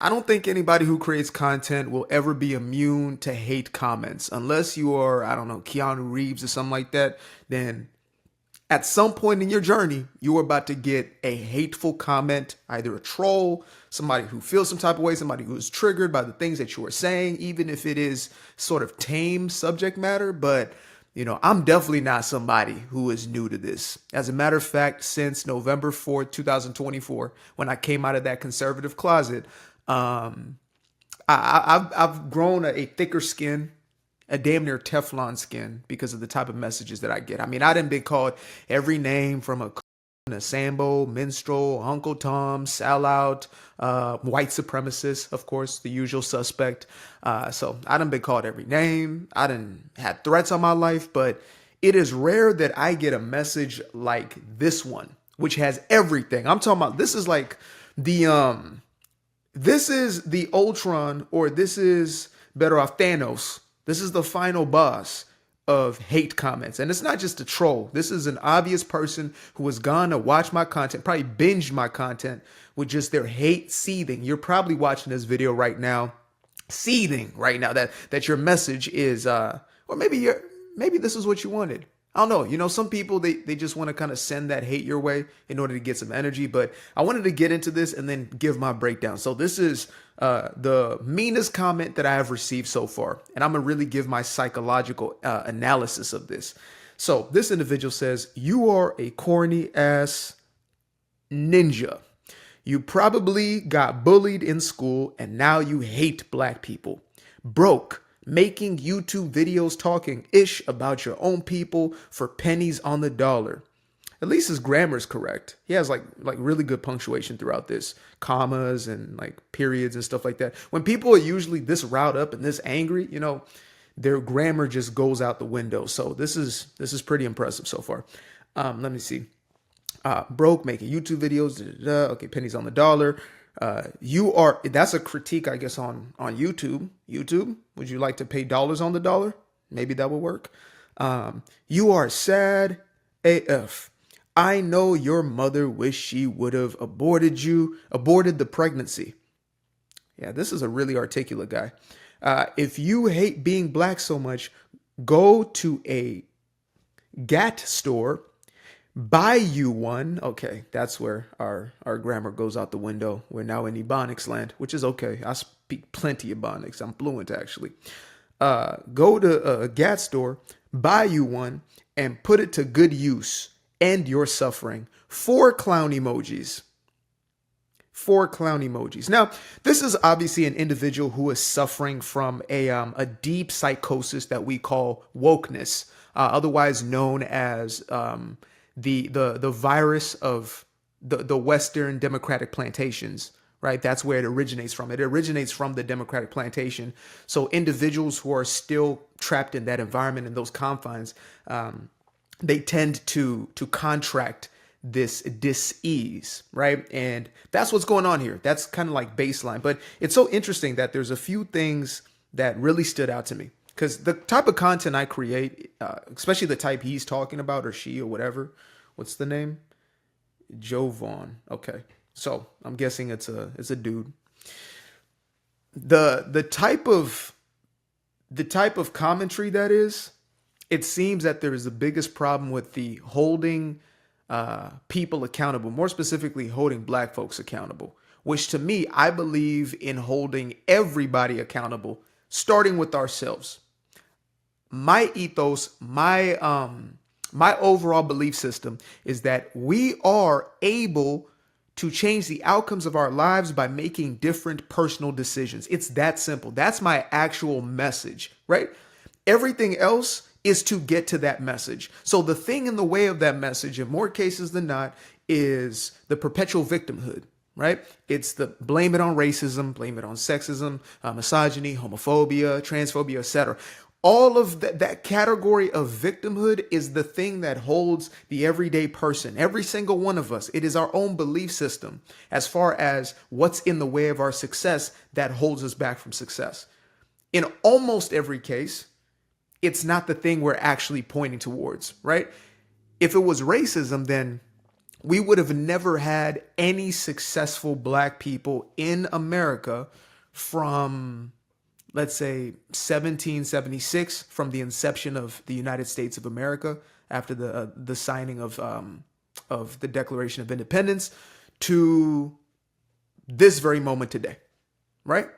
I don't think anybody who creates content will ever be immune to hate comments. Unless you are, I don't know, Keanu Reeves or something like that, then at some point in your journey, you are about to get a hateful comment, either a troll, somebody who feels some type of way, somebody who is triggered by the things that you are saying, even if it is sort of tame subject matter. But, I'm definitely not somebody who is new to this. As a matter of fact, since November 4th, 2024, when I came out of that conservative closet, um, I've grown a thicker skin, a damn near Teflon skin because of the type of messages that I get. I mean, I done been called every name from a Sambo, minstrel, Uncle Tom, sellout, white supremacist, of course, the usual suspect. So I done been called every name. I done had threats on my life, but it is rare that I get a message like this one, which has everything. I'm talking about this is like the this is the Ultron, or this is better off Thanos. This is the final boss of hate comments. And it's not just a troll. This is an obvious person who has gone to watch my content, probably binged my content with just their hate seething. You're probably watching this video right now, seething right now that your message is or maybe this is what you wanted. I don't know. Some people, they just want to kind of send that hate your way in order to get some energy. But I wanted to get into this and then give my breakdown. So this is the meanest comment that I have received so far. And I'm going to really give my psychological analysis of this. So this individual says, "You are a corny ass ninja. You probably got bullied in school and now you hate black people. Broke. Making YouTube videos talking ish about your own people for pennies on the dollar." At least his grammar is correct. He has like really good punctuation throughout this, commas and like periods and stuff like that. When people are usually this riled up and this angry, their grammar just goes out the window. So this is pretty impressive so far. Let me see. Broke, making YouTube videos. Okay, pennies on the dollar. That's a critique, I guess, on YouTube. YouTube, would you like to pay dollars on the dollar? Maybe that will work. You are sad AF. I know your mother wished she would have aborted the pregnancy. Yeah, this is a really articulate guy. If you hate being black so much, go to a GAT store, buy you one. Okay, that's where our grammar goes out the window. We're now in Ebonics land, which is okay. I speak plenty of Ebonics. I'm fluent, actually. Go to a GAT store, buy you one, and put it to good use. End your suffering. 4 clown emojis. 4 clown emojis. Now, this is obviously an individual who is suffering from a deep psychosis that we call wokeness, otherwise known as the virus of the Western Democratic plantations, right? That's where it originates from. It originates from the Democratic plantation. So individuals who are still trapped in that environment, in those confines, they tend to contract this dis-ease, right? And that's what's going on here. That's kind of like baseline. But it's so interesting that there's a few things that really stood out to me. Because the type of content I create, especially the type he's talking about, or she, or whatever, what's the name? Joe Vaughn. Okay, so I'm guessing it's a dude. The type of commentary that is, it seems that there is the biggest problem with the holding people accountable, more specifically holding black folks accountable. Which to me, I believe in holding everybody accountable, starting with ourselves. My ethos, my overall belief system is that we are able to change the outcomes of our lives by making different personal decisions. It's that simple. That's my actual message, right? Everything else is to get to that message. So the thing in the way of that message, in more cases than not, is the perpetual victimhood, right? It's the blame it on racism, blame it on sexism, misogyny, homophobia, transphobia, etc. All of that category of victimhood is the thing that holds the everyday person, every single one of us. It is our own belief system as far as what's in the way of our success that holds us back from success. In almost every case, it's not the thing we're actually pointing towards, right? If it was racism, then we would have never had any successful black people in America from, let's say, 1776, from the inception of the United States of America after the signing of the Declaration of Independence, to this very moment today, right?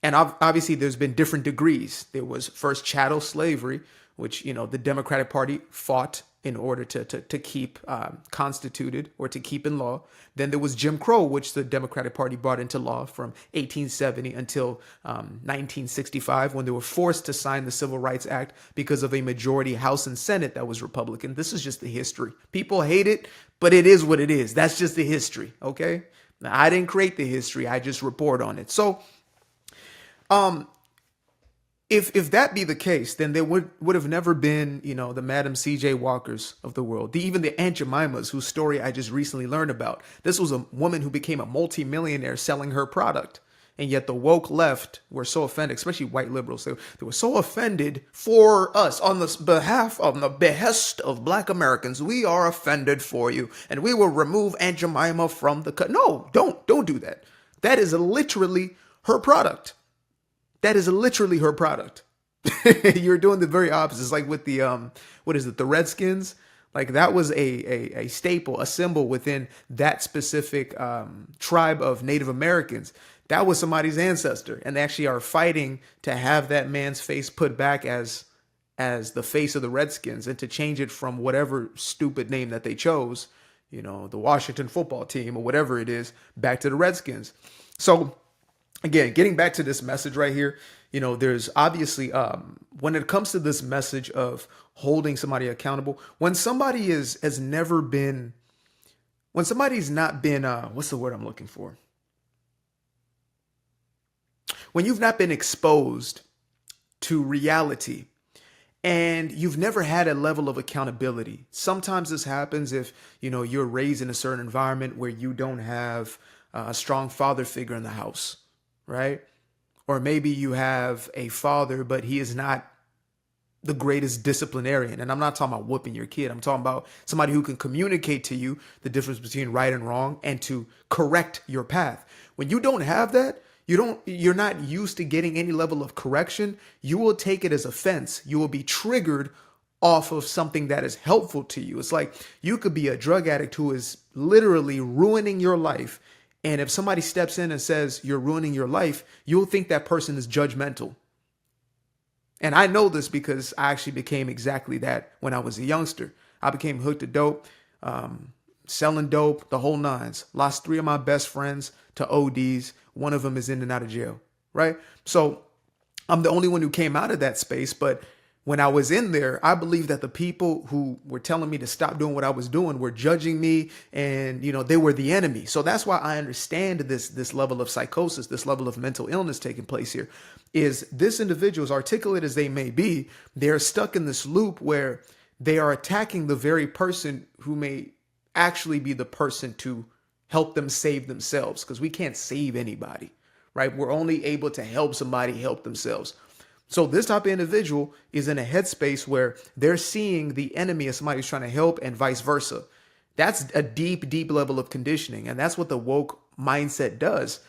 And obviously, there's been different degrees. There was first chattel slavery, which, the Democratic Party fought in order to keep constituted or to keep in law. Then there was Jim Crow, which the Democratic Party brought into law from 1870 until 1965, when they were forced to sign the Civil Rights Act because of a majority House and Senate that was Republican. This is just the history. People hate it, but it is what it is. That's just the history, okay? Now, I didn't create the history. I just report on it. So, if that be the case, then there would have never been, the Madam C.J. Walkers of the world, even the Aunt Jemimas, whose story I just recently learned about. This was a woman who became a multimillionaire selling her product. And yet the woke left were so offended, especially white liberals. They were so offended for us on the behest of black Americans. We are offended for you, and we will remove Aunt Jemima from the cut. No, don't do that. That is literally her product. That is literally her product. You're doing the very opposite. It's like with the the Redskins. Like, that was a staple, a symbol within that specific tribe of Native Americans. That was somebody's ancestor, and they actually are fighting to have that man's face put back as the face of the Redskins, and to change it from whatever stupid name that they chose, the Washington football team or whatever it is, back to the Redskins. So, again, getting back to this message right here, there's obviously, when it comes to this message of holding somebody accountable, when somebody's not been, what's the word I'm looking for? When you've not been exposed to reality and you've never had a level of accountability. Sometimes this happens if, you're raised in a certain environment where you don't have a strong father figure in the house. Right? Or maybe you have a father, but he is not the greatest disciplinarian. And I'm not talking about whooping your kid. I'm talking about somebody who can communicate to you the difference between right and wrong and to correct your path. When you don't have that, you're not used to getting any level of correction. You will take it as offense. You will be triggered off of something that is helpful to you. It's like you could be a drug addict who is literally ruining your life. And if somebody steps in and says you're ruining your life, you'll think that person is judgmental. And I know this because I actually became exactly that when I was a youngster. I became hooked to dope, selling dope, the whole nines. Lost 3 of my best friends to ODs. One of them is in and out of jail, right? So I'm the only one who came out of that space. But when I was in there, I believe that the people who were telling me to stop doing what I was doing were judging me, and, they were the enemy. So that's why I understand this level of psychosis, this level of mental illness taking place here. Is this individual, as articulate as they may be, they're stuck in this loop where they are attacking the very person who may actually be the person to help them save themselves, because we can't save anybody, right? We're only able to help somebody help themselves. So this type of individual is in a headspace where they're seeing the enemy as somebody who's trying to help, and vice versa. That's a deep, deep level of conditioning. And that's what the woke mindset does.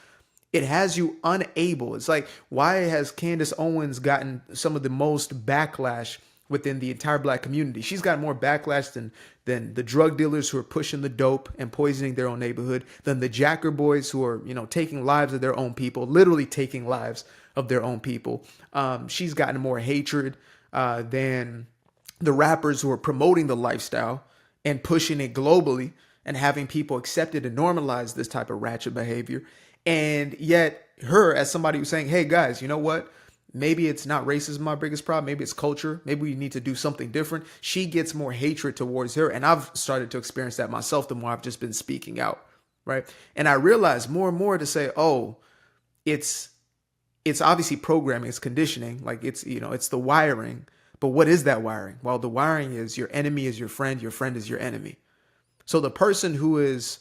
It has you unable. It's like, why has Candace Owens gotten some of the most backlash within the entire black community? She's got more backlash than the drug dealers who are pushing the dope and poisoning their own neighborhood, than the jacker boys who are, taking lives of their own people, literally taking lives of their own people. She's gotten more hatred than the rappers who are promoting the lifestyle and pushing it globally and having people accept it and normalize this type of ratchet behavior. And yet her, as somebody who's saying, hey guys, you know what? Maybe it's not racism my biggest problem. Maybe it's culture. Maybe we need to do something different. She gets more hatred towards her. And I've started to experience that myself the more I've just been speaking out. Right. And I realize more and more to say, oh, it's obviously programming, it's conditioning, like it's the wiring. But what is that wiring? Well, the wiring is your enemy is your friend is your enemy. So the person who is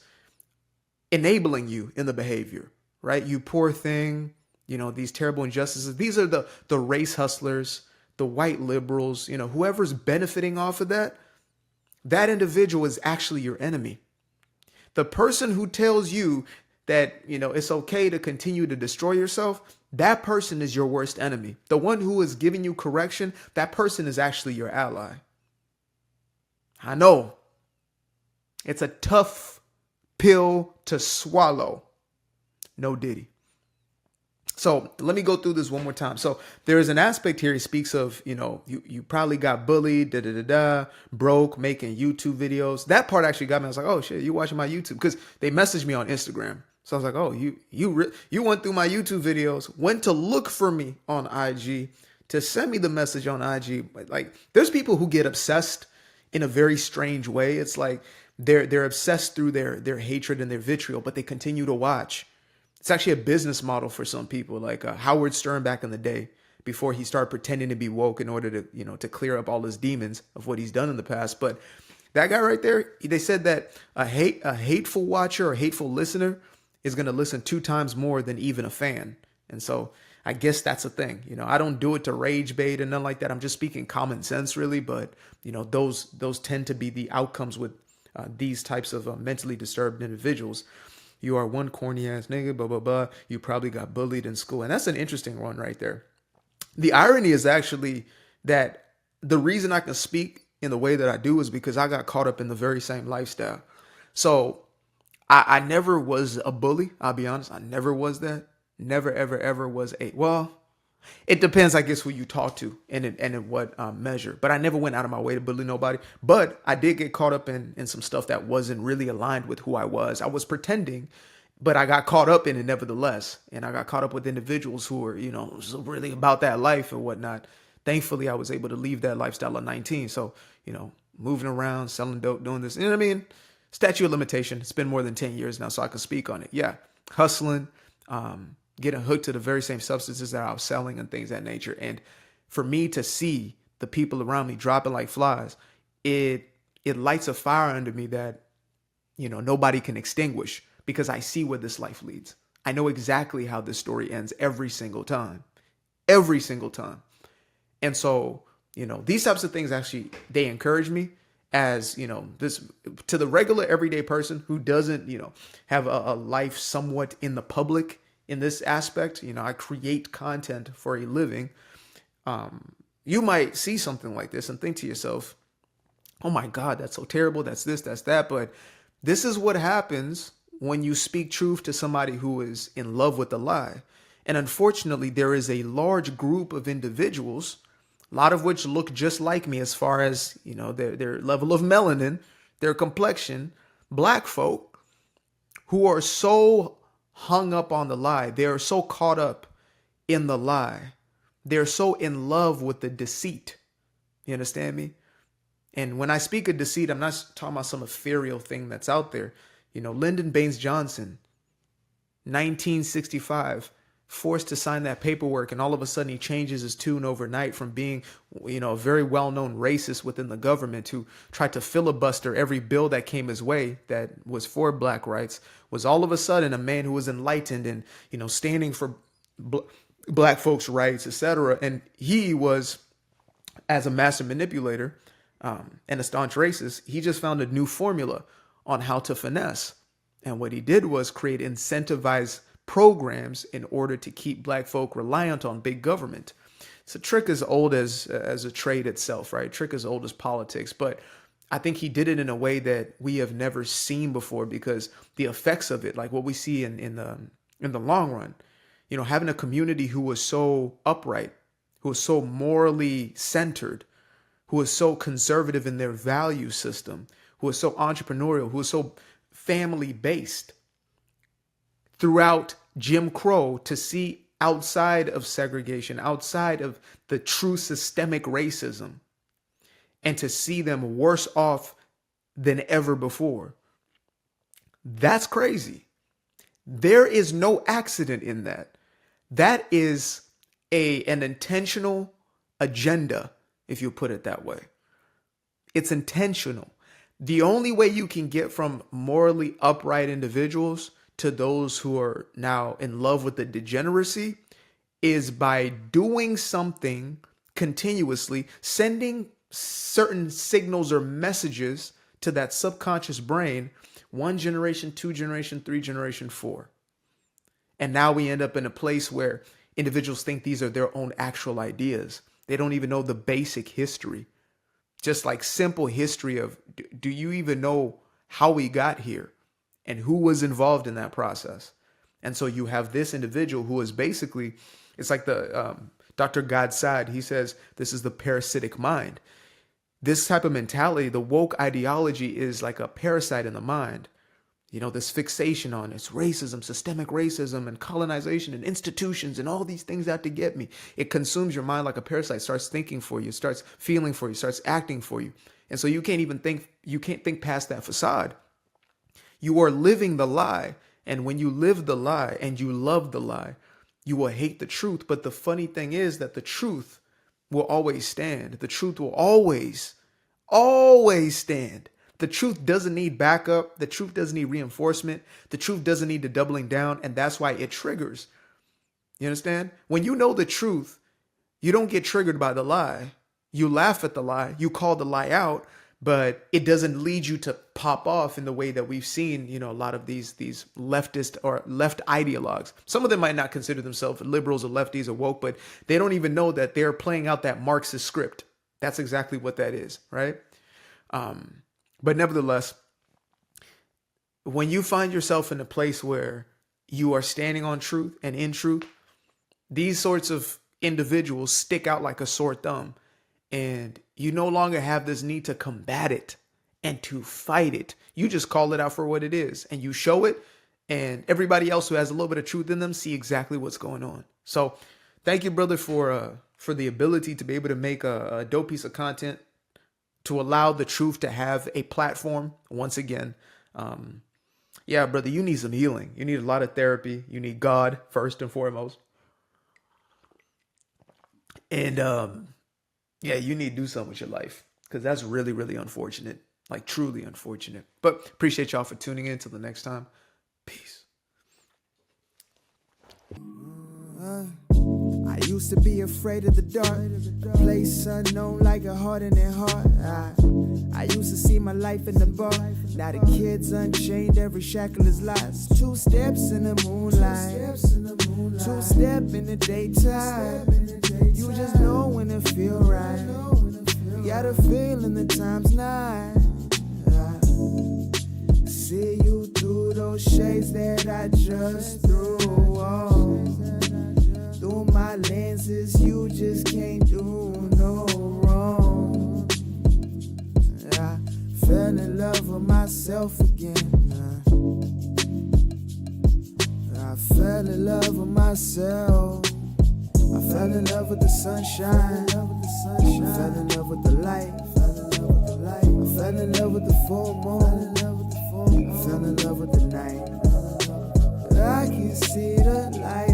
enabling you in the behavior, right? You poor thing, these terrible injustices. These are the race hustlers, the white liberals, whoever's benefiting off of that individual is actually your enemy. The person who tells you that, it's okay to continue to destroy yourself, that person is your worst enemy. The one who is giving you correction, that person is actually your ally. I know it's a tough pill to swallow. No Diddy. So let me go through this one more time. So there is an aspect here. He speaks of, you probably got bullied, broke, making YouTube videos. That part actually got me. I was like, oh shit, you watching my YouTube? Because they messaged me on Instagram. So I was like, oh, you went through my YouTube videos, went to look for me on IG, to send me the message on IG. Like, there's people who get obsessed in a very strange way. It's like they're obsessed through their hatred and their vitriol, but they continue to watch. It's actually a business model for some people, like Howard Stern back in the day, before he started pretending to be woke in order to, to clear up all his demons of what he's done in the past. But that guy right there, they said that a hateful watcher or hateful listener is going to listen 2 times more than even a fan. And so I guess that's a thing. I don't do it to rage bait and nothing like that. I'm just speaking common sense, really. But, those tend to be the outcomes with these types of mentally disturbed individuals. You are one corny ass nigga, blah, blah, blah. You probably got bullied in school. And that's an interesting one right there. The irony is actually that the reason I can speak in the way that I do is because I got caught up in the very same lifestyle. So I never was a bully. I'll be honest. I never was that. Never, ever, ever was well, it depends, I guess, who you talk to and in what measure. But I never went out of my way to bully nobody. But I did get caught up in some stuff that wasn't really aligned with who I was. I was pretending, but I got caught up in it nevertheless. And I got caught up with individuals who were, really about that life and whatnot. Thankfully, I was able to leave that lifestyle at 19. So, moving around, selling dope, doing this. You know what I mean? Statute of limitation. It's been more than 10 years now, so I can speak on it. Yeah. Hustling. Getting hooked to the very same substances that I was selling and things of that nature. And for me to see the people around me dropping like flies, it lights a fire under me that, nobody can extinguish, because I see where this life leads. I know exactly how this story ends every single time. Every single time. And so, these types of things actually, they encourage me as, this to the regular everyday person who doesn't, have a life somewhat in the public. In this aspect, I create content for a living. You might see something like this and think to yourself, oh my God, that's so terrible. That's this, that's that. But this is what happens when you speak truth to somebody who is in love with the lie. And unfortunately, there is a large group of individuals, a lot of which look just like me as far as, their level of melanin, their complexion, black folk, who are so hung up on the lie. They are so caught up in the lie. They're so in love with the deceit. You understand me? And when I speak of deceit, I'm not talking about some ethereal thing that's out there. Lyndon Baines Johnson, 1965, forced to sign that paperwork, and all of a sudden he changes his tune overnight from being, a very well-known racist within the government who tried to filibuster every bill that came his way that was for black rights, was all of a sudden a man who was enlightened and, standing for black folks' rights, etc. And he was, as a master manipulator and a staunch racist, he just found a new formula on how to finesse. And what he did was create incentivized programs in order to keep black folk reliant on big government. It's a trick as old as a trade itself, right? Trick as old as politics. But I think he did it in a way that we have never seen before, because the effects of it, like what we see in the long run, having a community who was so upright, who was so morally centered, who was so conservative in their value system, who was so entrepreneurial, who was so family based, throughout Jim Crow, to see outside of segregation, outside of the true systemic racism, and to see them worse off than ever before. That's crazy. There is no accident in that. That is an intentional agenda, if you put it that way. It's intentional. The only way you can get from morally upright individuals to those who are now in love with the degeneracy is by doing something continuously, sending certain signals or messages to that subconscious brain 1 generation, 2 generation, 3 generation, 4. And now we end up in a place where individuals think these are their own actual ideas. They don't even know the basic history. Just like simple history of, do you even know how we got here and who was involved in that process? And so you have this individual who is basically, it's like the Dr. Godside, he says, this is the parasitic mind. This type of mentality, the woke ideology, is like a parasite in the mind. You know, this fixation on it's racism, systemic racism, and colonization and institutions and all these things out to get me. It consumes your mind like a parasite, starts thinking for you, starts feeling for you, starts acting for you. And so you can't think past that facade. You are living the lie. And when you live the lie and you love the lie, you will hate the truth. But the funny thing is that the truth will always stand. The truth will always stand. The truth doesn't need backup. The truth doesn't need reinforcement. The truth doesn't need the doubling down. And that's why it triggers. You understand? When you know the truth, you don't get triggered by the lie. You laugh at the lie. You call the lie out, but it doesn't lead you to pop off in the way that we've seen, you know, a lot of these leftist or left ideologues. Some of them might not consider themselves liberals or lefties or woke, but they don't even know that they're playing out that Marxist script. That's exactly what that is, right? But nevertheless, when you find yourself in a place where you are standing on truth and in truth, these sorts of individuals stick out like a sore thumb, and you no longer have this need to combat it and to fight it. You just call it out for what it is and you show it, and everybody else who has a little bit of truth in them see exactly what's going on. So thank you, brother, for the ability to be able to make a dope piece of content, to allow the truth to have a platform once again. Yeah, brother, you need some healing. You need a lot of therapy. You need God first and foremost. And yeah, you need to do something with your life, because that's really, really unfortunate, like truly unfortunate. But appreciate y'all for tuning in. Till the next time. Peace. I used to be afraid of the dark, place unknown like a hardening heart. I used to see my life in the bar. Now the kids unchained, every shackle is lost. 2 steps in the moonlight, 2 step in the daytime. You just know when it feel right. You got a feeling the time's not. See you through those shades that I just threw on. Through my lenses, you just can't do no wrong. I fell in love with myself again. I fell in love with myself. I fell in love with the sunshine. I fell in love with the light. I fell in love with the full moon. I fell in love with the night. I can see the light.